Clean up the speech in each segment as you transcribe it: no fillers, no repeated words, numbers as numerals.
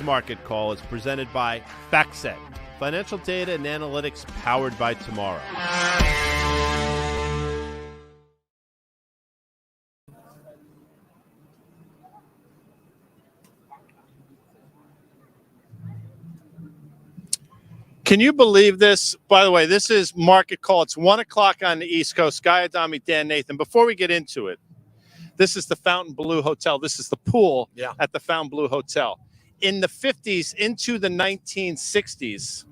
Market Call is presented by FactSet, financial data and analytics powered by tomorrow. Can you believe this? By the way, this is Market Call. It's 1 o'clock on the East Coast. Guy Adami, Dan Nathan. Before we get into it, this is the Fontainebleau Hotel. This is the pool at the Fontainebleau Hotel. In the 50s into the 1960s,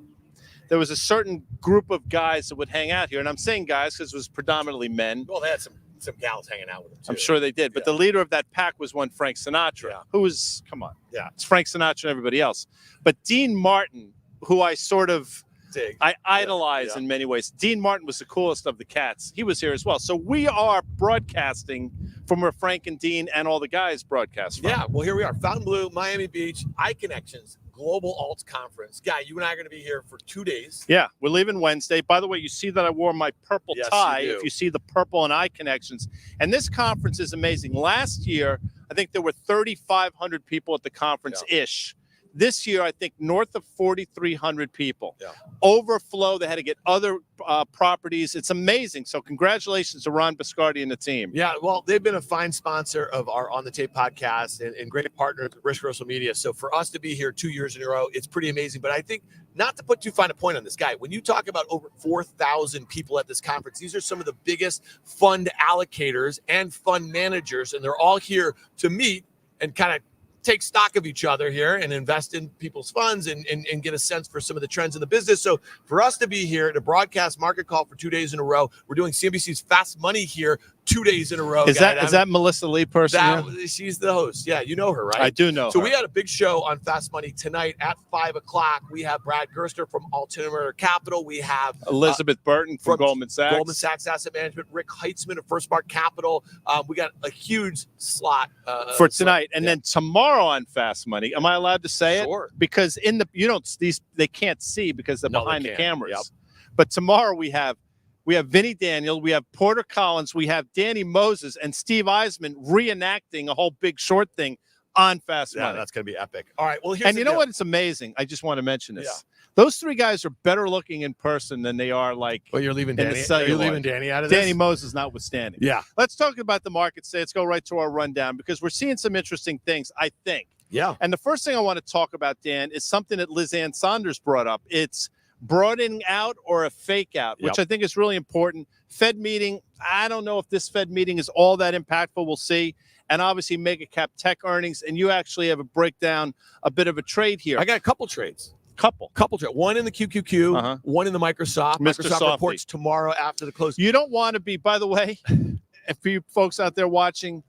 there was a certain group of guys that would hang out here. And I'm saying guys because it was predominantly men. Well, they had some gals hanging out with them, too. I'm sure they did. But the leader of that pack was one Frank Sinatra, who was, come on. Yeah. It's Frank Sinatra and everybody else. But Dean Martin, who I sort of idolize in many ways. Dean Martin was the coolest of the cats. He was here as well. So we are broadcasting from where Frank and Dean and all the guys broadcast from. Yeah, well, here we are. Fontainebleau, Miami Beach, iConnections, Global Alts Conference. Guy, you and I are going to be here for 2 days. Yeah, we're leaving Wednesday. By the way, you see that I wore my purple tie. You do. If you see the purple and iConnections. And this conference is amazing. Last year, I think there were 3,500 people at the conference-ish. This year, I think north of 4,300 people. Yeah. Overflow. They had to get other properties. It's amazing. So congratulations to Ron Biscardi and the team. Yeah, well, they've been a fine sponsor of our On the Tape podcast and great partners with Rich Russell Media. So for us to be here 2 years in a row, it's pretty amazing. But I think, not to put too fine a point on this, Guy, when you talk about over 4,000 people at this conference, these are some of the biggest fund allocators and fund managers, and they're all here to meet and kind of take stock of each other here and invest in people's funds and get a sense for some of the trends in the business. So for us to be here to broadcast Market Call for 2 days in a row, we're doing CNBC's Fast Money here 2 days in a row. Is that Melissa Lee person? She's the host. Yeah, you know her, right? I do know So her. we had a big show on Fast Money tonight at 5 o'clock. We have Brad Gerster from Altimeter Capital. We have Elizabeth Burton from Goldman Sachs. Goldman Sachs Asset Management. Rick Heitzman of First Mark Capital. We got a huge slot for tonight. And then tomorrow on Fast Money, am I allowed to say it? Sure. Because they can't see because they're behind the cameras. Yep. But tomorrow we have Vinny Daniel, we have Porter Collins, we have Danny Moses, and Steve Eisman reenacting a whole Big Short thing on Fast Money. Yeah, that's going to be epic. All right, well, and you know what? It's amazing. I just want to mention this. Yeah. Those three guys are better looking in person than they are like. Well, you're leaving Danny. You're leaving Danny out of this. Danny Moses notwithstanding. Yeah. Let's talk about the market today. Let's go right to our rundown because we're seeing some interesting things, I think. Yeah. And the first thing I want to talk about, Dan, is something that Liz Ann Saunders brought up. It's broadening out or a fake out, which I think is really important. Fed meeting, I don't know if this Fed meeting is all that impactful. We'll see. And obviously mega cap tech earnings. And you actually have a breakdown, a bit of a trade here. I got a couple trades. Couple trades. One in the QQQ, one in the Microsoft. Microsoft reports tomorrow after the close. You don't want to be, by the way, if you folks out there watching,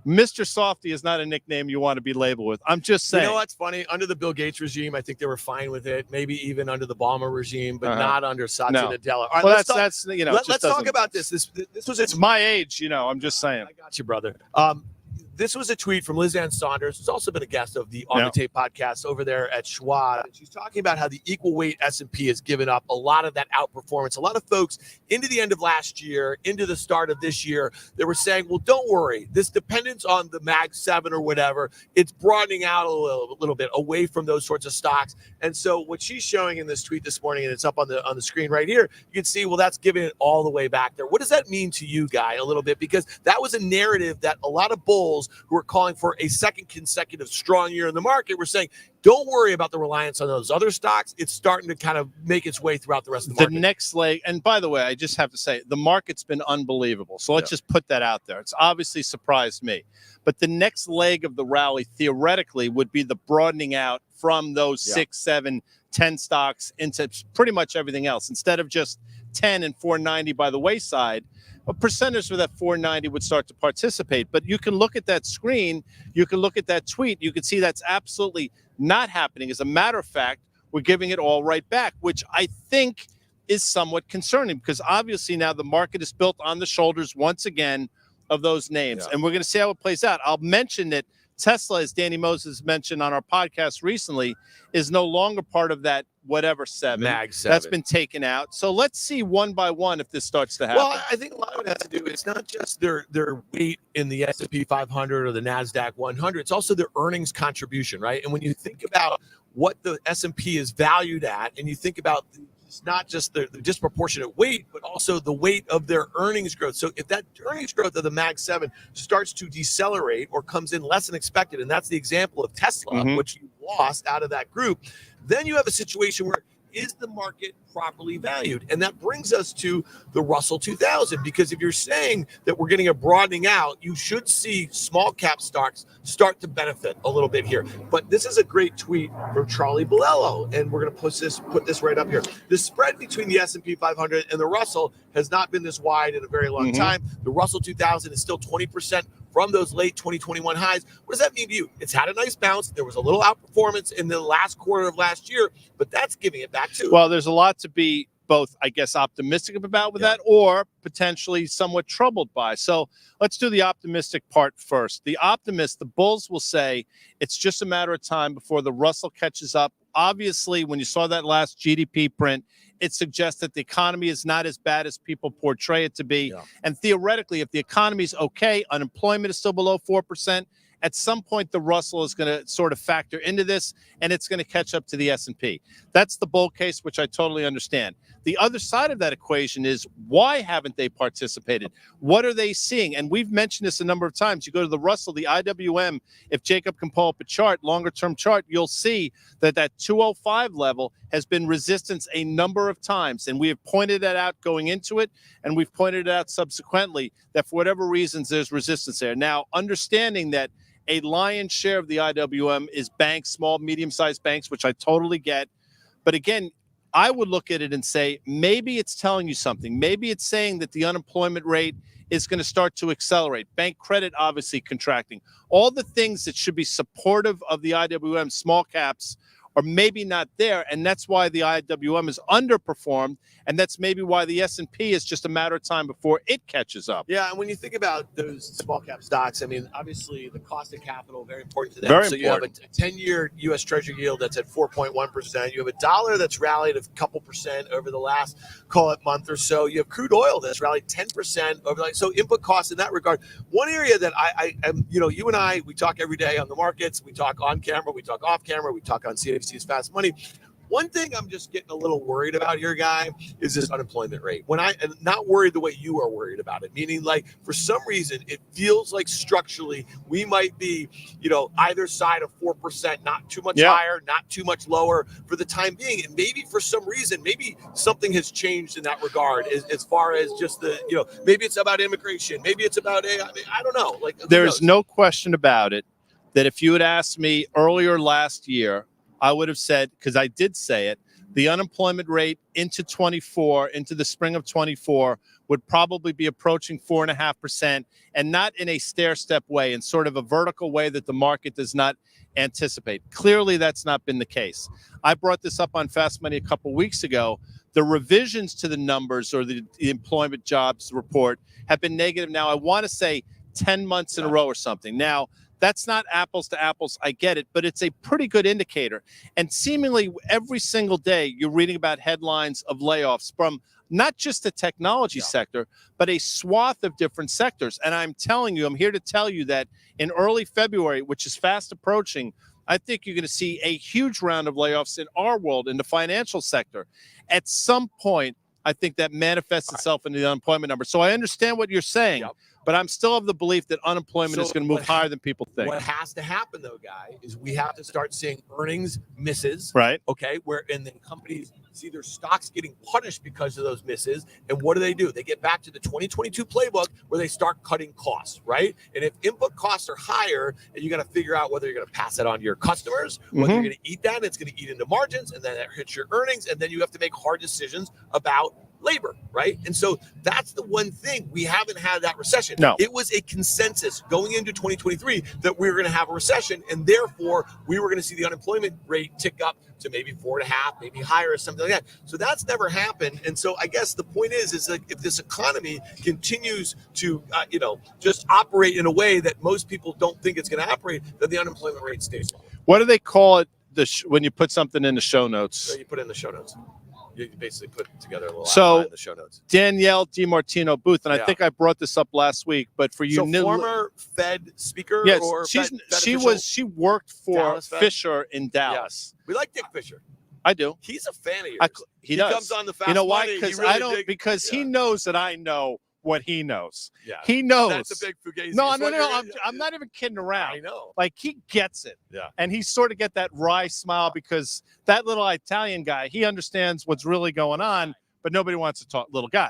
Mr. Softy is not a nickname you want to be labeled with. I'm just saying. You know what's funny? Under the Bill Gates regime, I think they were fine with it. Maybe even under the Obama regime, but not under Satya Nadella. All right, well, let's talk about this. This was it's my age, I'm just saying. I got you, brother. This was a tweet from Liz Ann Saunders, who's also been a guest of the On the Tape podcast over there at Schwab. And she's talking about how the equal weight S&P has given up a lot of that outperformance. A lot of folks into the end of last year, into the start of this year, they were saying, well, don't worry. This dependence on the Mag 7 or whatever, it's broadening out a little bit away from those sorts of stocks. And so what she's showing in this tweet this morning, and it's up on the screen right here, you can see, well, that's giving it all the way back there. What does that mean to you, Guy, a little bit? Because that was a narrative that a lot of bulls who are calling for a second consecutive strong year in the market were saying, don't worry about the reliance on those other stocks. It's starting to kind of make its way throughout the rest of the market. The next leg, and by the way, I just have to say, the market's been unbelievable. So let's just put that out there. It's obviously surprised me. But the next leg of the rally, theoretically, would be the broadening out from those 6, 7, 10 stocks into pretty much everything else. Instead of just 10 and 490 by the wayside, a percentage of that 490 would start to participate. But you can look at that screen, you can look at that tweet, you can see that's absolutely not happening. As a matter of fact, we're giving it all right back, which I think is somewhat concerning because obviously now the market is built on the shoulders once again of those names. And we're going to see how it plays out. I'll mention that Tesla, as Danny Moses mentioned on our podcast recently, is no longer part of that whatever 7. Mag 7. That's been taken out. So let's see one by one if this starts to happen. Well, I think a lot of it has to do, it's not just their weight in the S&P 500 or the NASDAQ 100, it's also their earnings contribution, right? And when you think about what the S&P is valued at, and you think about it's not just the disproportionate weight, but also the weight of their earnings growth. So if that earnings growth of the Mag 7 starts to decelerate or comes in less than expected, and that's the example of Tesla, which you lost out of that group, then you have a situation where is the market properly valued? And that brings us to the Russell 2000, because if you're saying that we're getting a broadening out, you should see small cap stocks start to benefit a little bit here. But this is a great tweet from Charlie Bolello, and we're going to put this right up here. The spread between the S&P 500 and the Russell has not been this wide in a very long time. The Russell 2000 is still 20% from those late 2021 highs. What does that mean to you? It's had a nice bounce. There was a little outperformance in the last quarter of last year, but that's giving it back too. Well, there's a lot to be both, I guess, optimistic about with that, or potentially somewhat troubled by. So let's do the optimistic part first. The bulls will say it's just a matter of time before the Russell catches up. Obviously, when you saw that last GDP print, it suggests that the economy is not as bad as people portray it to be. And theoretically, if the economy is okay, unemployment is still below 4%, at some point the Russell is going to sort of factor into this, and it's going to catch up to the S&P. That's the bull case, which I totally understand. The other side of that equation is, why haven't they participated? What are they seeing? And we've mentioned this a number of times. You go to the Russell, the IWM, if Jacob can pull up a chart, longer-term chart, you'll see that 205 level has been resistance a number of times. And we have pointed that out going into it, and we've pointed it out subsequently that for whatever reasons, there's resistance there. Now, understanding that a lion's share of the IWM is banks, small, medium-sized banks, which I totally get. But again, I would look at it and say, maybe it's telling you something. Maybe it's saying that the unemployment rate is going to start to accelerate. Bank credit obviously contracting. All the things that should be supportive of the IWM small caps are maybe not there, and that's why the IWM is underperformed, and that's maybe why the S&P is just a matter of time before it catches up. Yeah, and when you think about those small cap stocks, I mean, obviously the cost of capital, very important to them. Very so important. You have a 10-year U.S. Treasury yield that's at 4.1%. You have a dollar that's rallied a couple percent over the last, call it, month or so. You have crude oil that's rallied 10% over so input costs in that regard. One area that I am, you and I, we talk every day on the markets. We talk on camera. We talk off camera. We talk on CNBC's Fast Money. One thing I'm just getting a little worried about here, Guy, is this unemployment rate. And not worried the way you are worried about it, meaning like for some reason it feels like structurally we might be, either side of 4%, not too much higher, not too much lower for the time being. And maybe for some reason, maybe something has changed in that regard as far as just maybe it's about immigration, maybe it's about AI. I don't know. Like there's no question about it that if you had asked me earlier last year, I would have said, because I did say it, the unemployment rate into the spring of 24 would probably be approaching 4.5%, and not in a stair-step way, in sort of a vertical way that the market does not anticipate. Clearly, that's not been the case. I brought this up on Fast Money a couple weeks ago. The revisions to the numbers or the employment jobs report have been negative now, I want to say 10 months in a row or something. Now, that's not apples to apples. I get it, but it's a pretty good indicator. And seemingly every single day you're reading about headlines of layoffs from not just the technology sector, but a swath of different sectors. And I'm here to tell you that in early February, which is fast approaching, I think you're going to see a huge round of layoffs in our world, in the financial sector. At some point, I think that manifests itself in the unemployment number. So I understand what you're saying. But I'm still of the belief that unemployment is going to move higher than people think. What has to happen, though, Guy, is we have to start seeing earnings misses. Right. Okay. And then companies see their stocks getting punished because of those misses. And what do? They get back to the 2022 playbook where they start cutting costs. Right. And if input costs are higher, and you got to figure out whether you're going to pass that on to your customers, whether you're going to eat that, and it's going to eat into margins, and then that hits your earnings. And then you have to make hard decisions about labor, right? And so that's the one thing. We haven't had that recession. No. It was a consensus going into 2023 that we were going to have a recession, and therefore we were going to see the unemployment rate tick up to maybe 4.5, maybe higher or something like that. So that's never happened. And so I guess the point is that if this economy continues to, just operate in a way that most people don't think it's going to operate, then the unemployment rate stays low. What do they call it when you put something in the show notes? So you put it in the show notes. You basically put together a little so outline in the show notes. Danielle DiMartino Booth, and I think I brought this up last week, but for you, former Fed speaker, yes, or she worked for Dallas Fisher in Dallas. Yeah. We like Dick Fisher. I do. He's a fan of yours. He does. Comes on the Fast You know why? Money. Because Really because he knows that I know what he knows. Yeah. He knows. That's a big fugazi. No. I'm not even kidding around. I know. Like, he gets it. Yeah. And he sort of get that wry smile because that little Italian guy, he understands what's really going on, but nobody wants to talk little guy.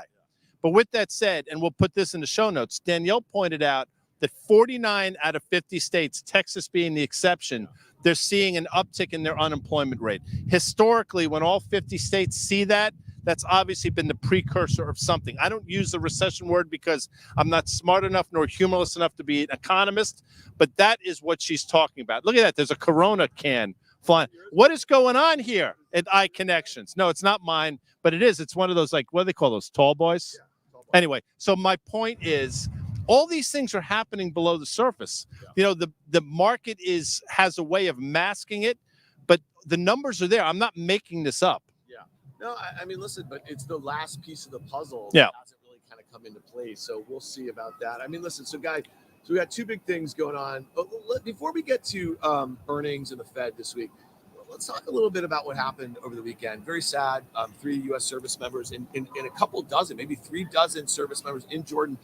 But with that said, and we'll put this in the show notes, Danielle pointed out that 49 out of 50 states, Texas being the exception, they're seeing an uptick in their unemployment rate. Historically, when all 50 states see that, that's obviously been the precursor of something. I don't use the recession word because I'm not smart enough nor humorless enough to be an economist, but that is what she's talking about. Look at that. There's a Corona can flying. What is going on here at iConnections? No, it's not mine, but it is. It's one of those, like, what do they call those, tall boys? Yeah, tall boys. Anyway, so my point is, all these things are happening below the surface. Yeah. The market has a way of masking it, but the numbers are there. I'm not making this up. No, I mean, listen, but it's the last piece of the puzzle that hasn't really kind of come into place. So we'll see about that. I mean, listen, so guys, we got two big things going on. Before we get to earnings and the Fed this week, let's talk a little bit about what happened over the weekend. Very sad. 3 U.S. service members in a couple dozen, maybe 3 dozen service members in Jordan,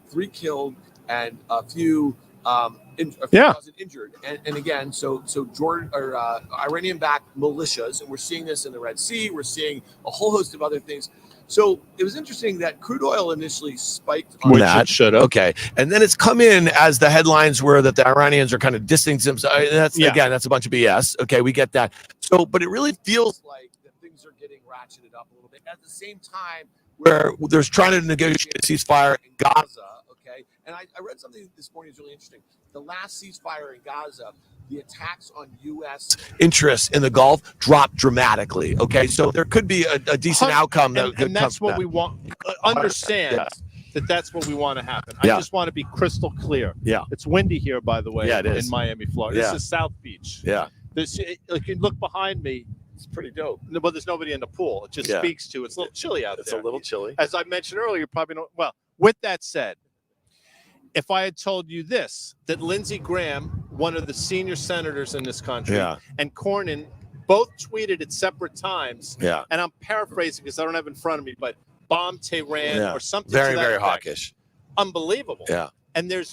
3 killed and a few dozen injured. And again, so Jordan or Iranian-backed militias, and we're seeing this in the Red Sea. We're seeing a whole host of other things. So it was interesting that crude oil initially spiked on that. It should have. Okay. And then it's come in as the headlines were that the Iranians are kind of distancing themselves. Again, that's a bunch of BS. Okay, we get that. So, but it really feels like that things are getting ratcheted up a little bit. At the same time, where there's trying to negotiate a ceasefire in Gaza. Okay. And I read something this morning that's really interesting. The last ceasefire in Gaza, the attacks on U.S. interests in the Gulf dropped dramatically. Okay, so there could be a decent outcome. And that's what we want. Understand that's what we want to happen. I just want to be crystal clear. Yeah. It's windy here, by the way, it is. in Miami, Florida. This is South Beach. Yeah. Like, you look behind me. It's pretty dope. But there's nobody in the pool. It just speaks to it's a little chilly out there. It's a little chilly. As I mentioned earlier, you probably know. Well, with that said, if I had told you this, that Lindsey Graham, one of the senior senators in this country, and Cornyn both tweeted at separate times, and I'm paraphrasing because I don't have it in front of me, but bomb Tehran or something. Very, very hawkish. Unbelievable. Yeah. And there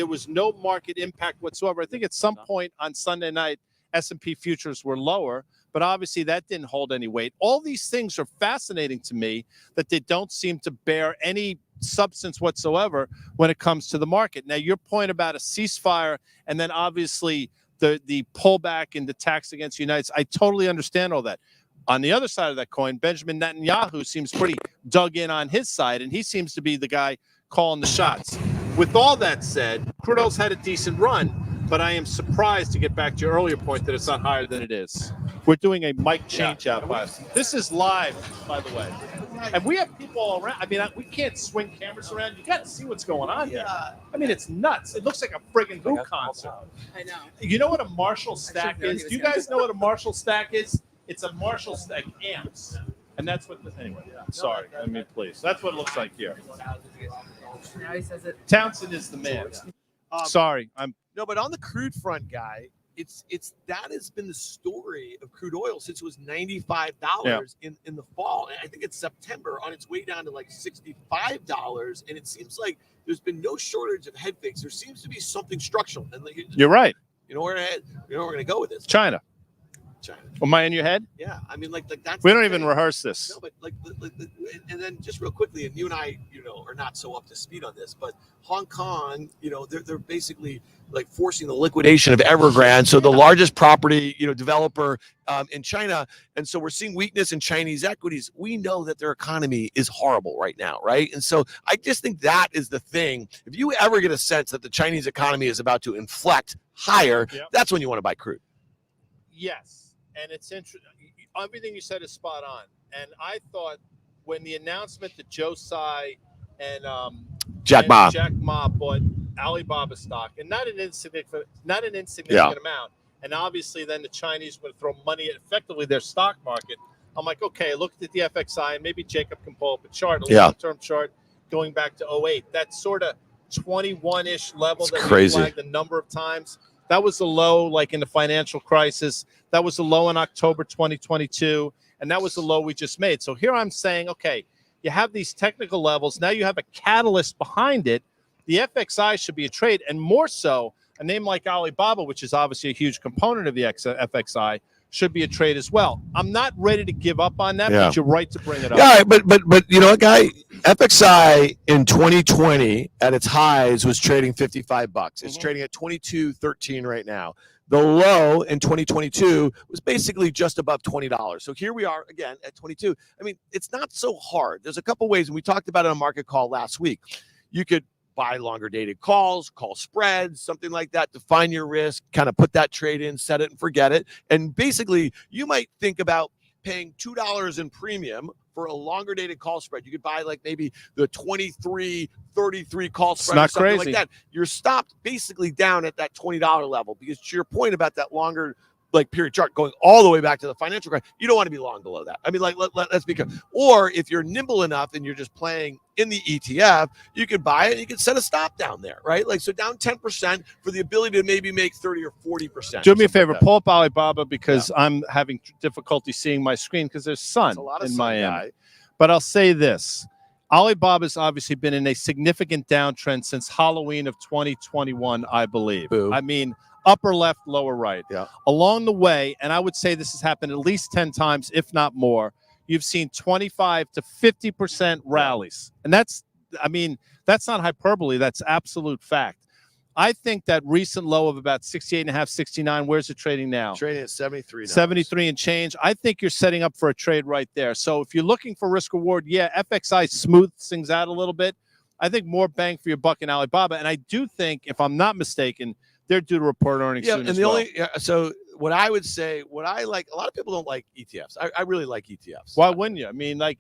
was no market impact whatsoever. I think at some point on Sunday night, S&P futures were lower, but obviously that didn't hold any weight. All these things are fascinating to me that they don't seem to bear any substance whatsoever when it comes to the market. Now, your point about a ceasefire and then obviously the pullback in the tax against the United States, I totally understand all that. On the other side of that coin, Benjamin Netanyahu seems pretty dug in on his side, and he seems to be the guy calling the shots. With all that said, crude oil's had a decent run, but I am surprised, to get back to your earlier point, that it's not higher than it is. We're doing a mic change out. This is live, by the way. And we have people all around. I mean, we can't swing cameras around. You got to see what's going on here. I mean, it's nuts. It looks like a friggin' Who concert. I know. You know what a Marshall stack is? Do you guys know what a Marshall stack is? It's a Marshall stack amps. And that's what anyway, sorry. I mean, please. That's what it looks like here. Now he says it. Townsend is the man. Sorry. No, but on the crude front, guy, it's that has been the story of crude oil since it was $95 in the fall. And I think it's September on its way down to like $65. And it seems like there's been no shortage of head fakes. There seems to be something structural. And You're right. You know where we're going to go with this? China. China. Am I in your head? Yeah, I mean, like that's. We don't even rehearse this. No, but and then just real quickly, and you and I, are not so up to speed on this, but Hong Kong, they're basically like forcing the liquidation of Evergrande, so the largest property, developer in China, and so we're seeing weakness in Chinese equities. We know that their economy is horrible right now, right? And so I just think that is the thing. If you ever get a sense that the Chinese economy is about to inflect higher, that's when you want to buy crude. Yes, and it's interesting. Everything you said is spot on. And I thought when the announcement that Joe Tsai and Jack Ma bought Alibaba stock, and not an insignificant amount, and obviously then the Chinese would throw money at effectively their stock market. I'm like, okay, look at the FXI, and maybe Jacob can pull up a chart, a long-term chart going back to 08. That sort of 21-ish level we flagged a number of times. That was the low, like in the financial crisis. That was the low in October 2022, and that was the low we just made. So here I'm saying, okay, you have these technical levels. Now you have a catalyst behind it. The FXI should be a trade, and more so, a name like Alibaba, which is obviously a huge component of the FXI, should be a trade as well. I'm not ready to give up on that, but you're right to bring it up. Yeah, but you know what, Guy? FXI in 2020 at its highs was trading $55. It's trading at $22.13 right now. The low in 2022 was basically just above $20. So here we are again at 22. I mean, it's not so hard. There's a couple ways, and we talked about it on Market Call last week. You could buy longer dated calls, call spreads, something like that, define your risk, kind of put that trade in, set it and forget it. And basically, you might think about paying $2 in premium for a longer dated call spread. You could buy like maybe the 23-33 call spread or something like that. You're stopped basically down at that $20 level, because to your point about that longer like period chart going all the way back to the financial crisis, you don't want to be long below that. I mean, like let's be careful. Or if you're nimble enough and you're just playing in the ETF, you could buy it and you can set a stop down there, right? Like, so down 10% for the ability to maybe make 30 or 40%. Do me a favor, pull up Alibaba, because I'm having difficulty seeing my screen because there's sun in Miami. But I'll say this. Alibaba's obviously been in a significant downtrend since Halloween of 2021, I believe. Boo. I mean, upper left, lower right. Along the way, and I would say this has happened at least 10 times, if not more, you've seen 25 to 50% rallies. And that's not hyperbole. That's absolute fact. I think that recent low of about 68.5, 69, where's it trading now? Trading at 73 now. 73 and change. I think you're setting up for a trade right there. So if you're looking for risk reward, FXI smooths things out a little bit. I think more bang for your buck in Alibaba. And I do think, if I'm not mistaken, they're due to report earnings soon as well. So what I would say, what I like, a lot of people don't like ETFs. I really like ETFs. Why wouldn't you? I mean, like,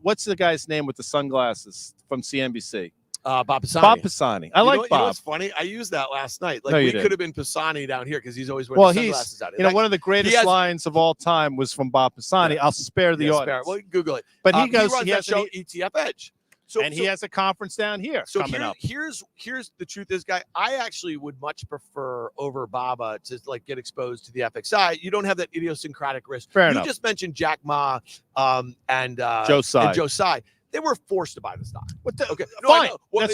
what's the guy's name with the sunglasses from CNBC? Bob Pisani. Bob Pisani. I like Bob. You know what's funny? I used that last night. Like, we could have been Pisani down here because he's always wearing sunglasses out. One of the greatest lines of all time was from Bob Pisani. I'll spare the audience. Well, Google it. But he runs that show, ETF Edge. He has a conference down here coming up. Here's the truth is, Guy, I actually would much prefer over Baba to like get exposed to the FXI. You don't have that idiosyncratic risk. Fair enough. You just mentioned Jack Ma and Joe Tsai. Joe Tsai. They were forced to buy the stock. Okay, fine. Well,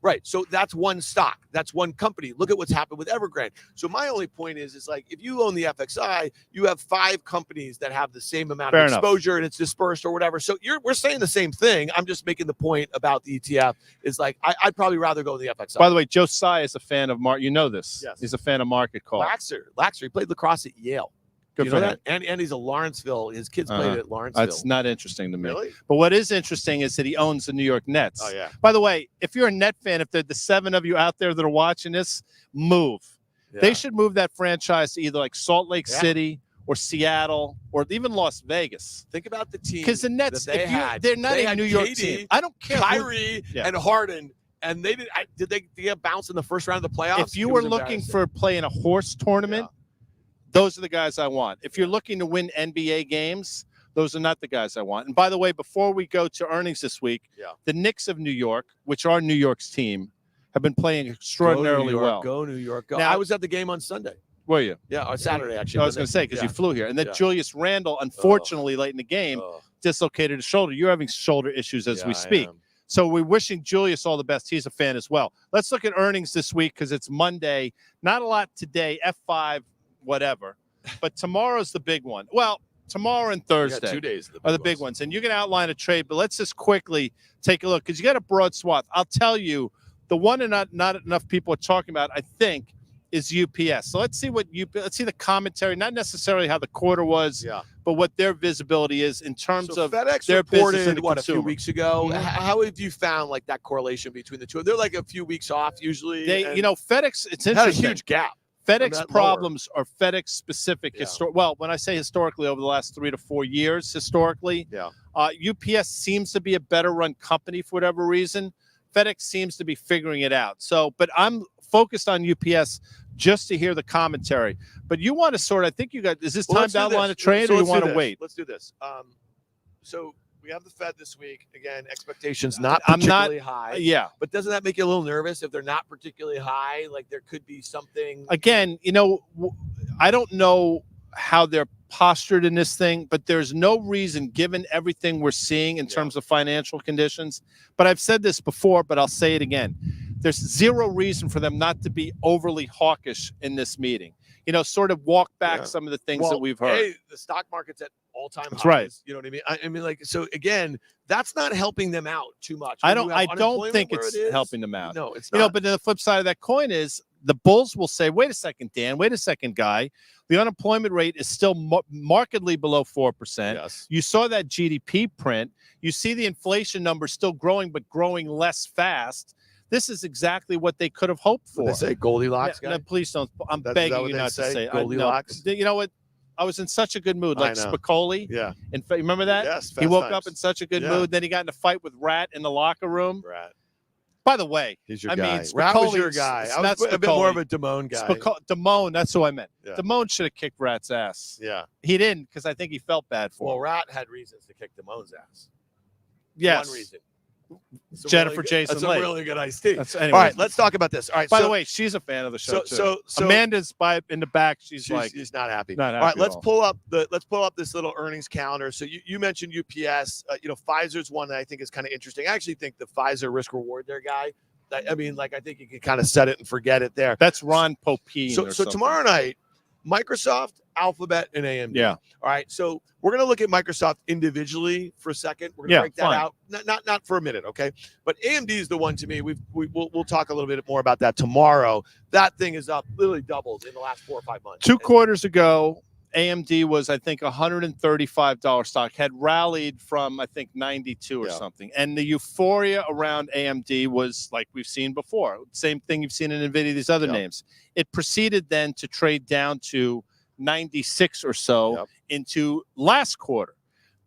right. So that's one stock. That's one company. Look at what's happened with Evergrande. So my only point is like, if you own the FXI, you have 5 companies that have the same amount of exposure and it's dispersed or whatever. So we're saying the same thing. I'm just making the point about the ETF is like, I'd probably rather go with the FXI. By the way, Joe Tsai is a fan of You know this. Yes. He's a fan of Market Call. Laxer. He played lacrosse at Yale. Good for him. And he's a Lawrenceville. His kids played at Lawrenceville. That's not interesting to me. Really? But what is interesting is that he owns the New York Nets. Oh, yeah. By the way, if you're a Net fan, if the 7 of you out there that are watching this, move. Yeah. They should move that franchise to either like Salt Lake City or Seattle or even Las Vegas. Think about the team. Because the Nets, they're not a New York team. I don't care. Kyrie and Harden. And they did they get bounced in the first round of the playoffs? If you were looking for playing a horse tournament, those are the guys I want. If you're looking to win NBA games, those are not the guys I want. And by the way, before we go to earnings this week, the Knicks of New York, which are New York's team, have been playing extraordinarily well. Go New York, go. Now, I was at the game on Sunday. Were you? Yeah, on Saturday, actually. I was going to say, because you flew here. And then Julius Randle, unfortunately, late in the game, dislocated his shoulder. You're having shoulder issues as we speak. So we're wishing Julius all the best. He's a fan as well. Let's look at earnings this week because it's Monday. Not a lot today. F5. Whatever. but tomorrow's the big one. Well, tomorrow and Thursday 2 days are the big ones. And you can outline a trade, but let's just quickly take a look because you got a broad swath. I'll tell you, the one that not enough people are talking about, I think, is UPS. So let's see let's see the commentary, not necessarily how the quarter was, but what their visibility is in terms of FedEx their business and the reported, a few consumer. weeks ago. Mhm. How have you found like that correlation between the two? They're like a few weeks off usually. FedEx, it's had interesting. a huge gap. FedEx problems are FedEx specific. Well, when I say historically, over the last 3 to 4 years, historically, UPS seems to be a better run company for whatever reason. FedEx seems to be figuring it out. So, but I'm focused on UPS just to hear the commentary. But you want to I think you got, is this time to outline a trade or you want to wait? Let's do this. So we have the Fed this week. Again, expectations not particularly high. Yeah. But doesn't that make you a little nervous if they're not particularly high? Like there could be something. Again, I don't know how they're postured in this thing, but there's no reason, given everything we're seeing in terms of financial conditions. But I've said this before, but I'll say it again. There's zero reason for them not to be overly hawkish in this meeting. Sort of walk back some of the things that we've heard. The stock market's at all-time highs. That's right. You know what I mean? I mean, like, so again, that's not helping them out too much. I don't think it's helping them out. No, it's not. But the flip side of that coin is the bulls will say, wait a second, Dan, wait a second, Guy. The unemployment rate is still markedly below 4%. Yes. You saw that GDP print. You see the inflation number still growing, but growing less fast. This is exactly what they could have hoped for. They say Goldilocks, guy? No, please don't. I'm begging you not to say Goldilocks. You know what? I was in such a good mood, like Spicoli. Yeah. And remember that? Yes. He woke up in such a good mood. Then he got in a fight with Rat in the locker room. Rat. By the way, he's your guy. Mean, Rat was your guy. I was a bit more of a Damone guy. Damone, that's who I meant. Yeah. Damone should have kicked Rat's ass. Yeah. He didn't because I think he felt bad for him. Well, Rat had reasons to kick Damone's ass. Yes. One reason. Jennifer Jason Leigh. That's a really good iced tea. Anyway. All right, let's talk about this. All right. By the way, she's a fan of the show too. So Amanda's in the back. She's not happy. Not happy. All right, let's pull up this little earnings calendar. So you mentioned UPS. Pfizer's one that I think is kind of interesting. I actually think the Pfizer risk reward there, guy. I mean, like I think you can kind of set it and forget it there. That's Ron Popine. So tomorrow night, Microsoft, Alphabet, and AMD. Yeah. All right. So we're going to look at Microsoft individually for a second. We're going to break that out. Not for a minute, okay? But AMD is the one to me. We'll talk a little bit more about that tomorrow. That thing is up, literally doubled in the last 4 or 5 months. 2 quarters ago, AMD was, I think, $135 stock, had rallied from, I think, 92 or something. And the euphoria around AMD was like we've seen before. Same thing you've seen in NVIDIA, these other names. It proceeded then to trade down to 96 or so into last quarter.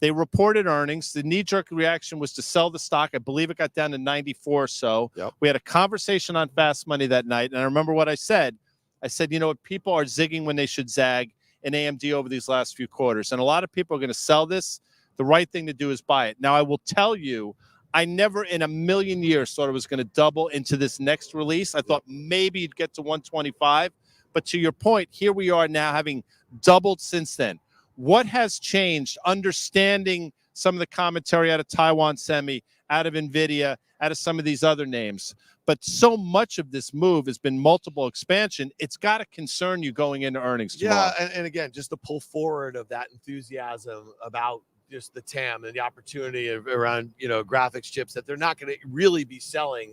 They reported earnings. The knee-jerk reaction was to sell the stock. I believe it got down to 94 or so. We had a conversation on Fast Money that night, and I remember what I said. I said, people are zigging when they should zag in AMD over these last few quarters. And a lot of people are going to sell this. The right thing to do is buy it. Now, I will tell you, I never in a million years thought it was going to double into this next release. I thought maybe it'd get to 125. But to your point, here we are now having doubled since then. What has changed? Understanding some of the commentary out of Taiwan Semi, out of NVIDIA, out of some of these other names. But so much of this move has been multiple expansion. It's got to concern you going into earnings tomorrow. Yeah, and again, just the pull forward of that enthusiasm about just the TAM and the opportunity around, graphics chips that they're not going to really be selling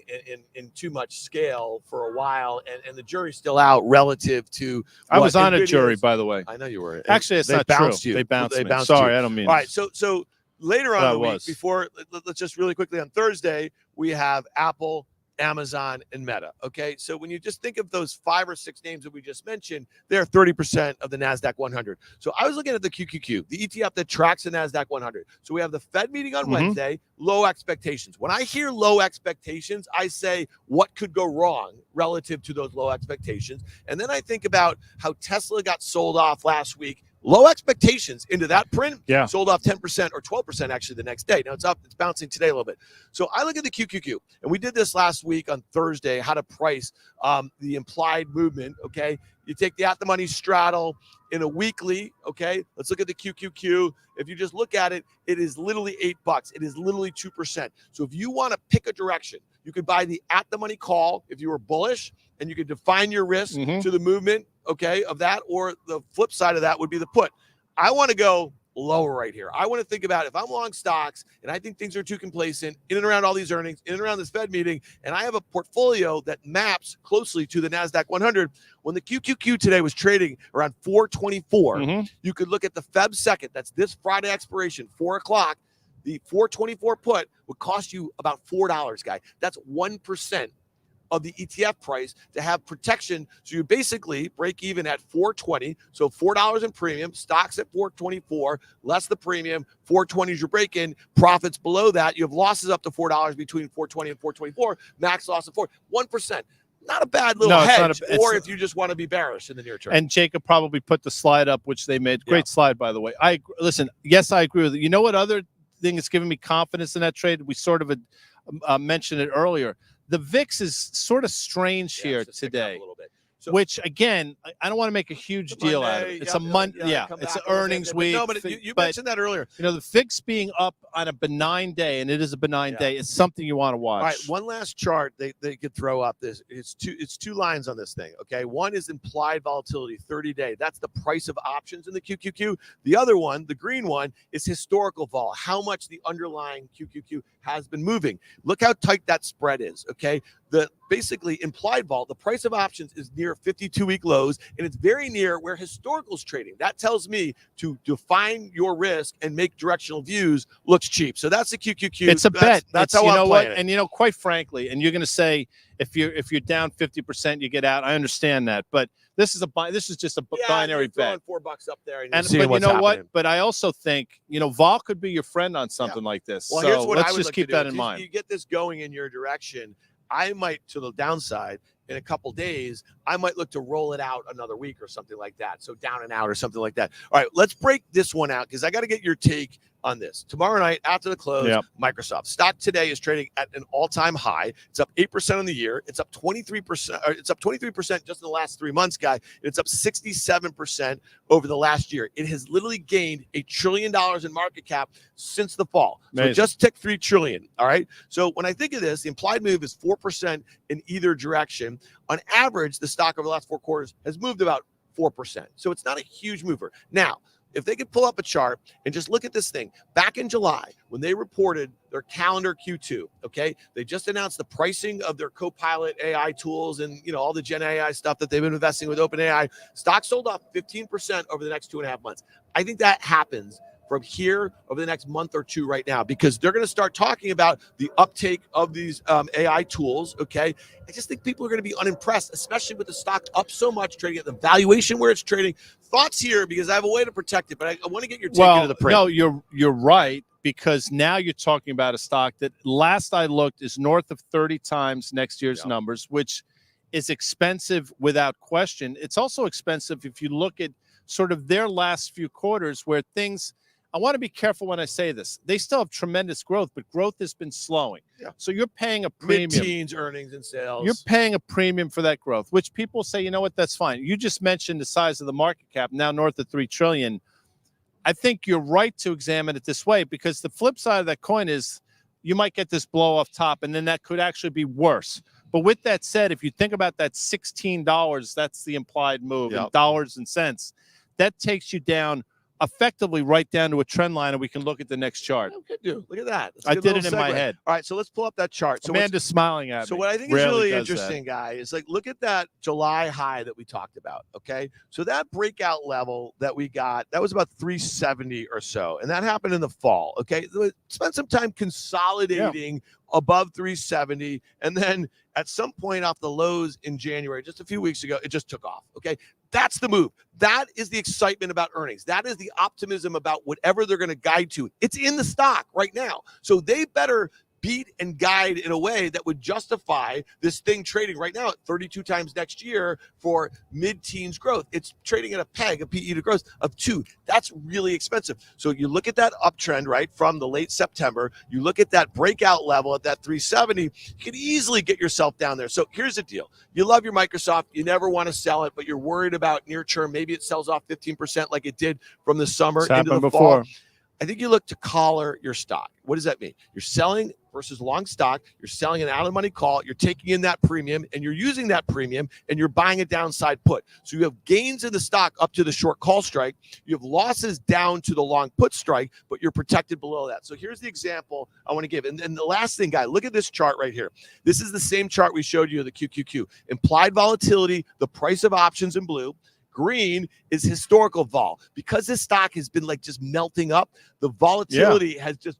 in too much scale for a while. And the jury's still out relative to. I was on a jury, by the way. I know you were. Actually, it's not true. They bounced me. Sorry, I don't mean. All right, so later on in the week, before, let's just really quickly on Thursday, we have Apple, Amazon, and Meta. Okay, so when you just think of those 5 or 6 names that we just mentioned, they're 30% of the NASDAQ 100. So I was looking at the QQQ, the ETF that tracks the NASDAQ 100. So we have the Fed meeting on Wednesday, low expectations. When I hear low expectations, I say, what could go wrong relative to those low expectations? And then I think about how Tesla got sold off last week. Low expectations into that print, sold off 10% or 12% actually the next day. Now it's up, it's bouncing today a little bit. So I look at the QQQ, and we did this last week on Thursday, how to price the implied movement, okay? You take the at-the-money straddle in a weekly, okay? Let's look at the QQQ. If you just look at it, it is literally $8. It is literally 2%. So if you want to pick a direction, you could buy the at-the-money call if you were bullish, and you could define your risk to the movement okay, of that, or the flip side of that would be the put. I want to go lower right here. I want to think about if I'm long stocks and I think things are too complacent in and around all these earnings, in and around this Fed meeting, and I have a portfolio that maps closely to the NASDAQ 100. When the QQQ today was trading around 424, you could look at the Feb second. That's this Friday expiration, 4 o'clock. The 424 put would cost you about $4, guy. That's 1% of the ETF price to have protection. So you basically break even at 420. So $4 in premium, stocks at 424, less the premium, 420 is your break in, profits below that. You have losses up to $4 between 420 and 424, max loss of 1%. Not a bad little hedge, or if you just want to be bearish in the near term. And Jacob probably put the slide up, which they made. Great slide, by the way. Listen, yes, I agree with you. You know what other thing is giving me confidence in that trade? We sort of mentioned it earlier. The VIX is sort of strange here today, so, which, again, I don't want to make a huge deal out of it. It's a Monday. It's an earnings week. No, but you mentioned that earlier. You know, the VIX being up on a benign day, and it is a benign day, is something you want to watch. All right, one last chart they could throw up. It's two lines on this thing, okay? One is implied volatility, 30-day. That's the price of options in the QQQ. The other one, the green one, is historical vol, how much the underlying QQQ has been moving. Look how tight that spread is, okay? The basically implied vol, the price of options is near 52-week lows, and it's very near where historical's trading. That tells me to define your risk and make directional views looks cheap. So that's the QQQ. It's a bet. That's how I'm playing it. And you know, quite frankly, and you're going to say if you're down 50%, you get out. I understand that, but this is just a binary bet. $4 up there, but you know what? But I also think, you know, vol could be your friend on something like this. Well, so here's what let's just keep that in mind. You get this going in your direction. I might, to the downside, in a couple days, I might look to roll it out another week or something like that. So down and out or something like that. All right, let's break this one out because I got to get your take on this. Tomorrow night, after the close, Microsoft stock today is trading at an all-time high. It's up 8% on the year. It's up 23%. It's up 23% just in the last 3 months, guy. It's up 67% over the last year. It has literally gained $1 trillion in market cap since the fall. So it just ticked $3 trillion. All right. So when I think of this, the implied move is 4% in either direction. On average, the stock over the last 4 quarters has moved about 4%. So it's not a huge mover. Now, if they could pull up a chart and just look at this thing, back in July, when they reported their calendar Q2, okay, they just announced the pricing of their Copilot AI tools and, you know, all the Gen AI stuff that they've been investing with OpenAI. Stock sold off 15% over the next 2.5 months. I think that happens from here over the next month or two right now, because they're going to start talking about the uptake of these AI tools, okay? I just think people are going to be unimpressed, especially with the stock up so much, trading at the valuation where it's trading. Thoughts here, because I have a way to protect it, but I want to get your take into the print. No, you're right, because now you're talking about a stock that last I looked is north of 30 times next year's numbers, which is expensive without question. It's also expensive if you look at sort of their last few quarters where things – I want to be careful when I say this. They still have tremendous growth, but growth has been slowing. So you're paying a premium. Mid-teens earnings and sales. You're paying a premium for that growth, which people say, you know what, that's fine. You just mentioned the size of the market cap, now north of $3 trillion. I think you're right to examine it this way, because the flip side of that coin is you might get this blow off top, and then that could actually be worse. But with that said, if you think about that $16, that's the implied move in dollars and cents, that takes you down effectively right down to a trend line, and we can look at the next chart. Look at that. I did it in my head. All right, so let's pull up that chart. So Amanda's smiling at me. So what I think is really interesting, guy, is like, look at that July high that we talked about, okay? So that breakout level that we got, that was about 370 or so, and that happened in the fall, okay? Spent some time consolidating above 370, and then at some point off the lows in January, just a few weeks ago, it just took off, okay? That's the move. That is the excitement about earnings. That is the optimism about whatever they're going to guide to. It's in the stock right now. So they better beat and guide in a way that would justify this thing trading right now at 32 times next year for mid-teens growth. It's trading at a peg, a PE to growth of 2. That's really expensive. So you look at that uptrend, right, from the late September, you look at that breakout level at that 370, you can easily get yourself down there. So here's the deal. You love your Microsoft. You never want to sell it, but you're worried about near term. Maybe it sells off 15% like it did from the summer into the fall. I think you look to collar your stock. What does that mean? You're selling versus long stock. You're selling an out-of-the-money call. You're taking in that premium, and you're using that premium, and you're buying a downside put. So you have gains in the stock up to the short call strike. You have losses down to the long put strike, but you're protected below that. So here's the example I want to give. And the last thing, guy, look at this chart right here. This is the same chart we showed you, the QQQ. Implied volatility, the price of options in blue. Green is historical vol. Because this stock has been like just melting up, the volatility has just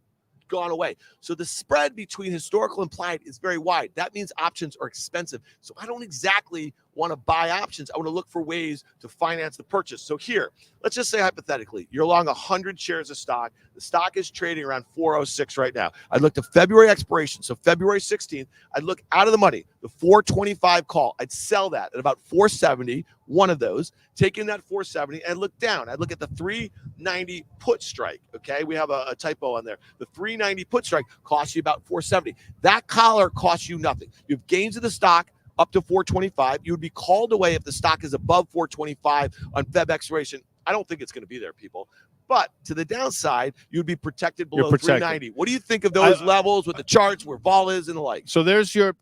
gone away. So the spread between historical and implied is very wide. That means options are expensive. So I don't exactly want to buy options. I want to look for ways to finance the purchase. So here, let's just say hypothetically, you're long 100 shares of stock. The stock is trading around 406 right now. I'd look to February expiration. So February 16th, I'd look out of the money, the 425 call. I'd sell that at about 470, one of those, take in that 470 and look down. I'd look at the 390 put strike. Okay, we have a typo on there. The 390 put strike costs you about 470. That collar costs you nothing. You have gains in the stock up to 425. You would be called away if the stock is above 425 on Feb expiration. I don't think it's going to be there, people. But to the downside, you'd be protected below 390. What do you think of those levels with the charts where vol is and the like? So there's your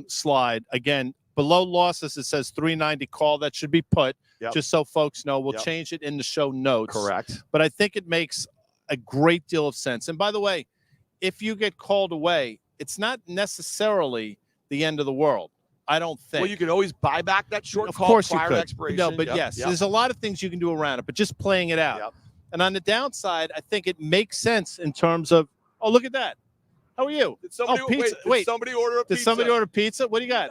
slide. Again, below losses, it says 390 call. That should be put, just so folks know. We'll change it in the show notes. Correct. But I think it makes a great deal of sense. And by the way, if you get called away, it's not necessarily the end of the world. I don't think. Well, you could always buy back that short of call course prior you to could. expiration. No, but yes, there's a lot of things you can do around it, but just playing it out. And on the downside, I think it makes sense in terms of, oh, look at that. How are you? Did somebody, pizza. Did somebody order a pizza? Did somebody order pizza? What do you got?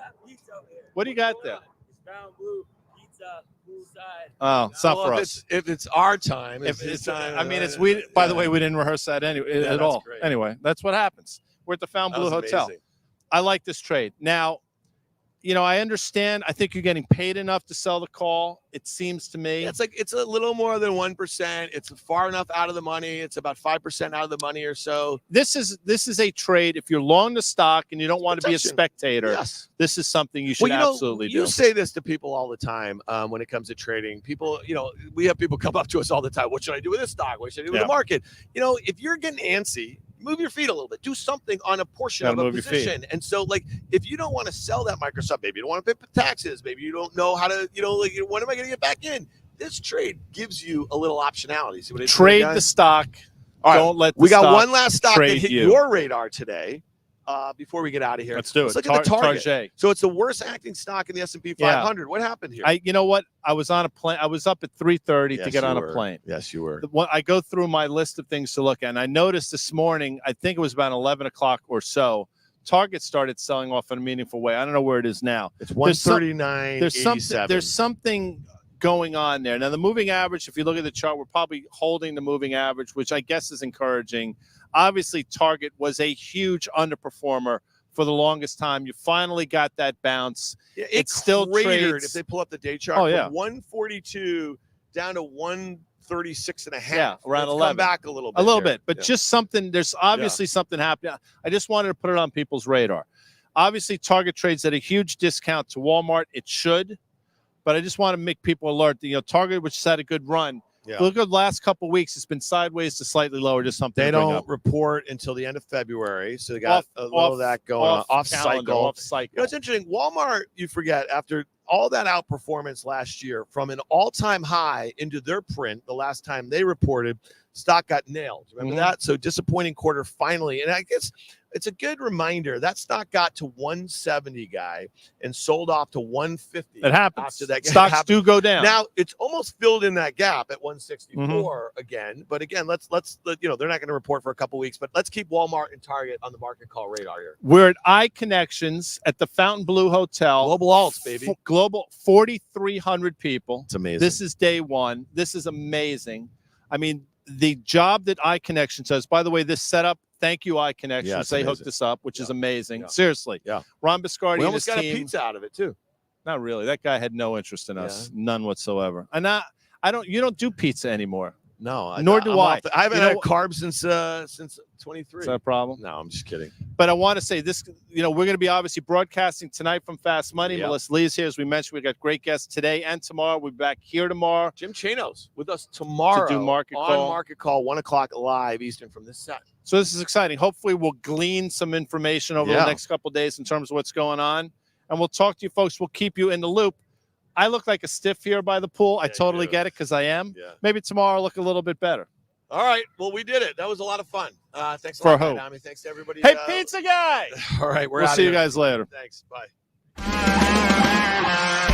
What do you got there? Brown, blue, pizza, blue side. Oh, it's not for us. If it's our time, if it's time. I mean, it's we. By the way, we didn't rehearse that at all. Great. Anyway, that's what happens. We're at the Fountain Blue Hotel. Amazing. I like this trade. Now, you know, I understand. I think you're getting paid enough to sell the call. It seems to me. It's like it's a little more than 1%. It's far enough out of the money. It's about 5% out of the money or so. This is a trade. If you're long the stock and you don't want to be a spectator, this is something you should absolutely do. You say this to people all the time when it comes to trading. People, we have people come up to us all the time. What should I do with this stock? What should I do with the market? If you're getting antsy, move your feet a little bit. Do something on a portion of a position. And so, like, if you don't want to sell that Microsoft, maybe you don't want to pay taxes, maybe you don't know how to, when am I going to get back in? This trade gives you a little optionality. See what trade the stock. All right. Don't let the we got stock one last stock that hit you. your radar today. Before we get out of here, let's do it. Look at the target. Target. So it's the worst acting stock in the S&P 500. What happened here? You know what? I was on a plane. I was up at 3:30 to get on a plane. Yes, you were. I go through my list of things to look at, and I noticed this morning, I think it was about 11 o'clock or so, Target started selling off in a meaningful way. I don't know where it is now. It's 139.87. There's something going on there. Now, the moving average, if you look at the chart, we're probably holding the moving average, which I guess is encouraging. Obviously, Target was a huge underperformer for the longest time. You finally got that bounce. Yeah, it's still trades. If they pull up the day chart, from 142 down to 136.5. Yeah, around 11. Come back a little bit. But just something. There's obviously something happening. I just wanted to put it on people's radar. Obviously, Target trades at a huge discount to Walmart. It should, but I just want to make people alert. Target, which has had a good run. Yeah. Look at the last couple of weeks. It's been sideways to slightly lower. Just something they to bring don't up. report until the end of February, so they got a little of that going on. Off cycle. It's interesting. Walmart, you forget, after all that outperformance last year, from an all-time high into their print, the last time they reported, stock got nailed. Remember that? So disappointing quarter finally, and I guess it's a good reminder that stock got to 170, guy, and sold off to 150. It happens. After that, stocks do go down. Now it's almost filled in that gap at 164 again. But again, let's they're not going to report for a couple weeks, but let's keep Walmart and Target on the market call radar here. We're at iConnections at the Fountain Blue Hotel. Global alts, baby. Global 4,300 people. It's amazing. This is day one. This is amazing. I mean, the job that iConnections does. By the way, this setup. Thank you, iConnections. Yeah, they hooked us up, which is amazing. Seriously. Yeah. Ron Biscardi We and almost his got team. a pizza out of it too. Not really. That guy had no interest in us, none whatsoever. And you don't do pizza anymore. No, Nor do I. I haven't You know had what- carbs since 23. Is that a problem? No, I'm just kidding. But I want to say this, we're going to be obviously broadcasting tonight from Fast Money. Yep. Melissa Lee's here. As we mentioned, we got great guests today and tomorrow. We'll be back here tomorrow. Jim Chanos with us tomorrow To do Market on Call. Market Call, 1 o'clock live Eastern from this set. So this is exciting. Hopefully we'll glean some information over the Yeah. next couple of days in terms of what's going on. And we'll talk to you folks. We'll keep you in the loop. I look like a stiff here by the pool. I Yeah, you totally do. get it because I am. Yeah. Maybe tomorrow I'll look a little bit better. All right. Well, we did it. That was a lot of fun. Thanks a For lot, who? Adami. Thanks to everybody. Hey, pizza guy! All right. We're We'll out see you here. guys later. Thanks. Bye.